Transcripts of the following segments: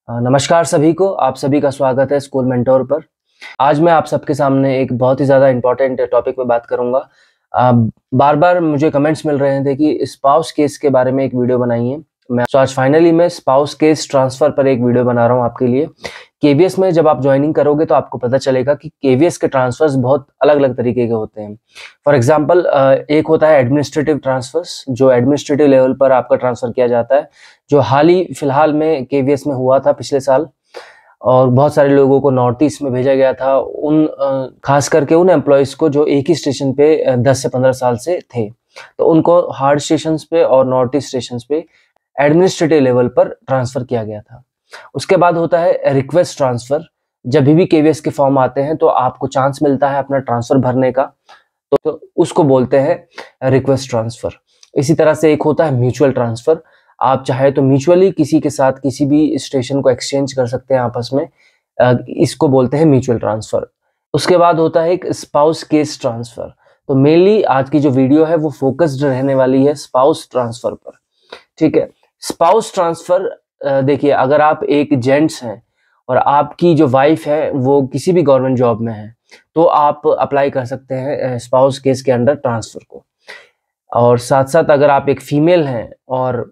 नमस्कार सभी को, आप सभी का स्वागत है स्कूल मेंटोर पर। आज मैं आप सबके सामने एक बहुत ही ज़्यादा इम्पोर्टेंट टॉपिक पे बात करूँगा। बार-बार मुझे कमेंट्स मिल रहे थे कि स्पाउस केस के बारे में एक वीडियो बनाइए। आज फाइनली मैं स्पाउस केस ट्रांसफ़र पर एक वीडियो बना रहा हूँ आपके लिए। केवीएस में जब आप जॉइनिंग करोगे तो आपको पता चलेगा कि केवीएस के ट्रांसफ़र्स बहुत अलग-अलग तरीके के होते हैं। फॉर एग्ज़ाम्पल एक होता है एडमिनिस्ट्रेटिव ट्रांसफ़र्स, जो एडमिनिस्ट्रेटिव लेवल पर आपका ट्रांसफ़र किया जाता है, जो हाल ही फिलहाल में केवीएस में हुआ था पिछले साल। और बहुत सारे लोगों को नॉर्थ ईस्ट में भेजा गया था, खास करके उन एम्प्लॉइज़ को जो एक ही स्टेशन पे 10 से 15 साल से थे। तो उनको हार्ड स्टेशंस पे और नॉर्थ ईस्ट स्टेशंस पे एडमिनिस्ट्रेटिव लेवल पर ट्रांसफ़र किया गया था। उसके बाद होता है रिक्वेस्ट ट्रांसफ़र। जब भी केवीएस के फॉर्म आते हैं तो आपको चांस मिलता है अपना ट्रांसफ़र भरने का, तो उसको बोलते हैं रिक्वेस्ट ट्रांसफ़र। इसी तरह से एक होता है म्यूचुअल ट्रांसफ़र। आप चाहे तो म्यूचुअली किसी के साथ किसी भी स्टेशन को एक्सचेंज कर सकते हैं आपस में। इसको बोलते हैं म्यूचुअल ट्रांसफ़र। उसके बाद होता है एक स्पाउस केस ट्रांसफ़र। तो मेनली आज की जो वीडियो है वो फ़ोकस्ड रहने वाली है स्पाउस ट्रांसफ़र पर। ठीक है? स्पाउस ट्रांसफ़र देखिए, अगर आप एक जेंट्स हैं और आपकी जो वाइफ़ है वो किसी भी गवर्नमेंट जॉब में है, तो आप अप्लाई कर सकते हैं स्पाउस केस के अंडर ट्रांसफ़र को। और साथ-साथ अगर आप एक फीमेल हैं और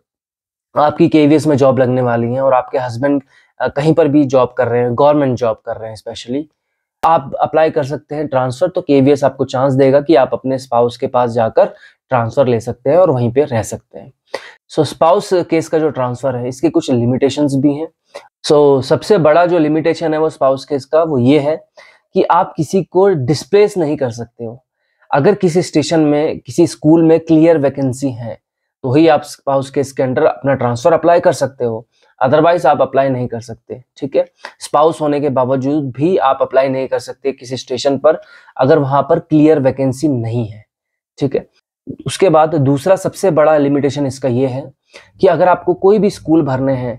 आपकी केवीएस में जॉब लगने वाली है और आपके हस्बैंड कहीं पर भी जॉब कर रहे हैं, गवर्नमेंट जॉब कर रहे हैं स्पेशली, आप अप्लाई कर सकते हैं ट्रांसफ़र। तो केवीएस आपको चांस देगा कि आप अपने स्पाउस के पास जाकर ट्रांसफ़र ले सकते हैं और वहीं पे रह सकते हैं। सो स्पाउस केस का जो ट्रांसफ़र है, इसके कुछ लिमिटेशंस भी हैं। सो सबसे बड़ा जो लिमिटेशन है वो स्पाउस केस का वो ये है कि आप किसी को डिस्प्लेस नहीं कर सकते हो। अगर किसी स्टेशन में, किसी स्कूल में क्लियर वैकेंसी है, तो ही आप स्पाउस केस के अंडर अपना ट्रांसफ़र अप्लाई कर सकते हो। अदरवाइज़ आप अप्लाई नहीं कर सकते, ठीक है? स्पाउस होने के बावजूद भी आप अप्लाई नहीं कर सकते किसी स्टेशन पर, अगर वहाँ पर क्लियर वैकेंसी नहीं है, ठीक है? उसके बाद दूसरा सबसे बड़ा लिमिटेशन इसका ये है कि अगर आपको कोई भी स्कूल भरने हैं,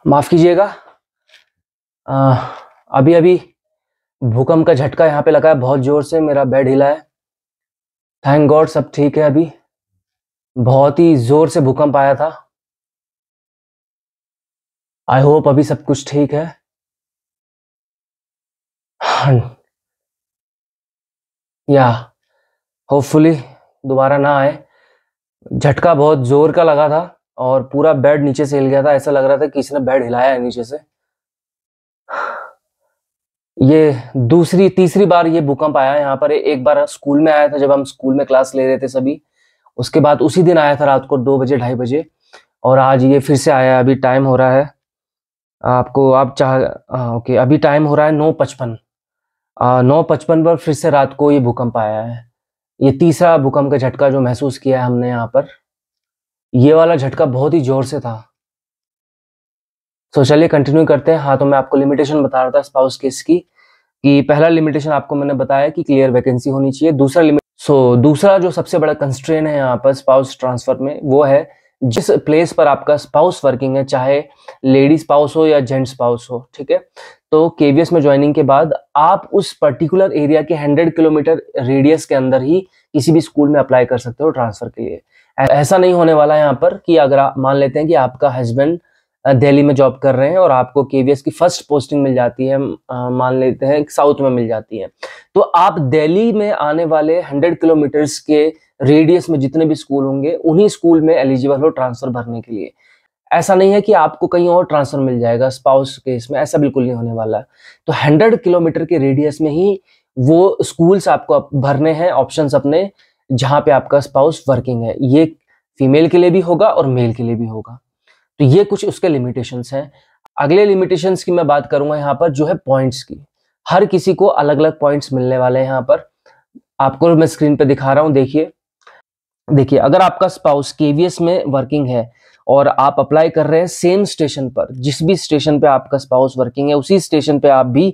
माफ़ कीजिएगा, अभी-अभी भूकंप का झटका यहाँ पे लगा है बहुत ज़ोर से, मेरा बेड हिला है। थैंक गॉड सब ठीक है अभी। बहुत ही ज़ोर से भूकंप आया था। आई होप अभी सब कुछ ठीक है। या होपफुली दोबारा ना आए। झटका बहुत ज़ोर का लगा था और पूरा बेड नीचे से हिल गया था। ऐसा लग रहा था कि किसी ने बेड हिलाया है नीचे से। ये दूसरी तीसरी बार ये भूकंप आया है यहाँ पर। एक बार स्कूल में आया था जब हम स्कूल में क्लास ले रहे थे सभी। उसके बाद उसी दिन आया था रात को 2 बजे, ढाई बजे, और आज ये फिर से आया है। अभी टाइम हो रहा है, आपको आप ओके, अभी टाइम हो रहा है 9:55। 9:55 पर फिर से रात को ये भूकंप आया है। ये तीसरा भूकंप का झटका जो महसूस किया है हमने यहाँ पर। ये वाला झटका बहुत ही ज़ोर से था। तो चलिए कंटिन्यू करते हैं। हाँ, तो मैं आपको लिमिटेशन बता रहा था स्पाउस केस की, कि पहला लिमिटेशन आपको मैंने बताया कि क्लियर वैकेंसी होनी चाहिए। दूसरा जो सबसे बड़ा कंस्ट्रेंट है यहाँ पर स्पाउस ट्रांसफ़र में, वो है जिस प्लेस पर आपका स्पाउस वर्किंग है, चाहे लेडी स्पाउस हो या जेंट्स स्पाउस हो, ठीक है? तो केवीएस में जॉइनिंग के बाद आप उस पर्टिकुलर एरिया के 100 किलोमीटर रेडियस के अंदर ही किसी भी स्कूल में अप्लाई कर सकते हो ट्रांसफ़र के लिए। ऐसा नहीं होने वाला है यहाँ पर कि अगर आप मान लेते हैं कि आपका हस्बैंड दिल्ली में जॉब कर रहे हैं और आपको केवीएस की फर्स्ट पोस्टिंग मिल जाती है, मान लेते हैं साउथ में मिल जाती है, तो आप दिल्ली में आने वाले 100 किलोमीटर्स के रेडियस में जितने भी स्कूल होंगे, उन्हीं स्कूल में एलिजिबल हो ट्रांसफ़र भरने के लिए। ऐसा नहीं है कि आपको कहीं और ट्रांसफ़र मिल जाएगा स्पाउस केस में, ऐसा बिल्कुल नहीं होने वाला है। तो 100 किलोमीटर के रेडियस में ही वो स्कूल्स आपको भरने हैं, ऑप्शंस अपने, जहाँ पे आपका स्पाउस वर्किंग है। ये फीमेल के लिए भी होगा और मेल के लिए भी होगा। तो ये कुछ उसके लिमिटेशंस हैं। अगले लिमिटेशंस की मैं बात करूँगा यहाँ पर, जो है पॉइंट्स की। हर किसी को अलग-अलग पॉइंट्स मिलने वाले हैं यहाँ पर। आपको मैं स्क्रीन पे दिखा रहा हूँ, देखिए, अगर आपका स्पाउस केवीएस में वर्किंग है और आप अप्लाई कर रहे हैं सेम स्टेशन पर, जिस भी स्टेशन पे आपका स्पाउस वर्किंग है, उसी स्टेशन पे आप भी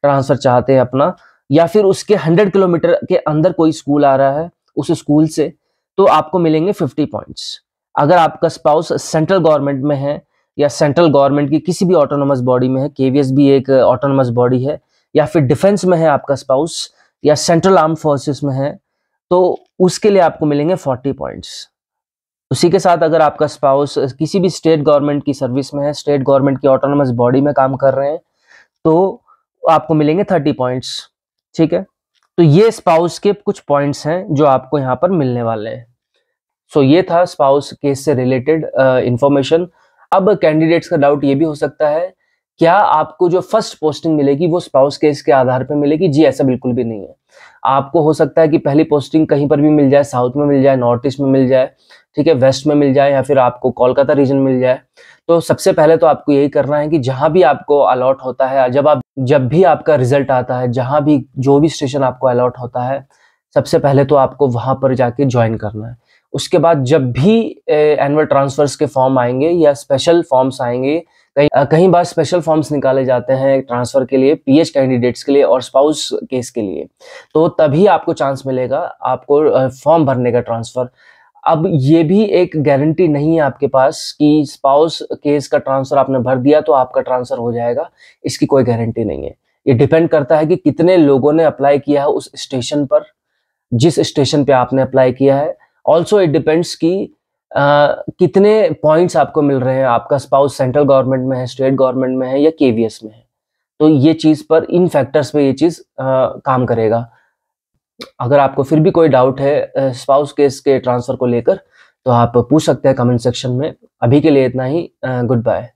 ट्रांसफ़र चाहते हैं अपना, या फिर उसके 100 किलोमीटर के अंदर कोई स्कूल आ रहा है उस स्कूल से, तो आपको मिलेंगे 50 पॉइंट्स। अगर आपका स्पाउस सेंट्रल गवर्नमेंट में है या सेंट्रल गवर्नमेंट की किसी भी ऑटोनोमस बॉडी में है, केवीएस भी एक ऑटोनोमस बॉडी है, या फिर डिफेंस में है आपका स्पाउस, या सेंट्रल आर्म्ड फोर्सेस में है, तो उसके लिए आपको मिलेंगे 40 पॉइंट्स। उसी के साथ अगर आपका स्पाउस किसी भी स्टेट गवर्नमेंट की सर्विस में है, स्टेट गवर्नमेंट की ऑटोनोमस बॉडी में काम कर रहे हैं, तो आपको मिलेंगे 30 पॉइंट्स। ठीक है, तो ये स्पाउस के कुछ पॉइंट्स हैं जो आपको यहाँ पर मिलने वाले हैं। सो ये था स्पाउस केस से रिलेटेड इंफॉर्मेशन। अब कैंडिडेट्स का डाउट ये भी हो सकता है, क्या आपको जो फर्स्ट पोस्टिंग मिलेगी वो स्पाउस केस के आधार पर मिलेगी? जी, ऐसा बिल्कुल भी नहीं है। आपको हो सकता है कि पहली पोस्टिंग कहीं पर भी मिल जाए, साउथ में मिल जाए, नॉर्थ ईस्ट में मिल जाए, ठीक है, वेस्ट में मिल जाए, या फिर आपको कोलकाता रीजन मिल जाए। तो सबसे पहले तो आपको यही करना है कि जहां भी आपको अलॉट होता है, जब भी आपका रिजल्ट आता है, जहां भी जो भी स्टेशन आपको अलॉट होता है, सबसे पहले तो आपको वहां पर जाके ज्वाइन करना है। उसके बाद जब भी एनुअल ट्रांसफर्स के फॉर्म आएंगे या स्पेशल फॉर्म्स आएंगे, कहीं बार स्पेशल फॉर्म्स निकाले जाते हैं ट्रांसफर के लिए, पीएच कैंडिडेट्स के लिए और स्पाउस केस के लिए, तो तभी आपको चांस मिलेगा आपको फॉर्म भरने का ट्रांसफर। अब ये भी एक गारंटी नहीं है आपके पास कि स्पाउस केस का ट्रांसफर आपने भर दिया तो आपका ट्रांसफर हो जाएगा, इसकी कोई गारंटी नहीं है। ये डिपेंड करता है कि कितने लोगों ने अप्लाई किया है उस स्टेशन पर, जिस स्टेशन पे आपने अप्लाई किया है। ऑल्सो इट डिपेंड्स कि कितने पॉइंट्स आपको मिल रहे हैं, आपका स्पाउस सेंट्रल गवर्नमेंट में है, स्टेट गवर्नमेंट में है या केवीएस में है। तो ये चीज पर, इन फैक्टर्स पे ये चीज काम करेगा। अगर आपको फिर भी कोई डाउट है स्पाउस केस के ट्रांसफर को लेकर, तो आप पूछ सकते हैं कमेंट सेक्शन में। अभी के लिए इतना ही, गुड बाय।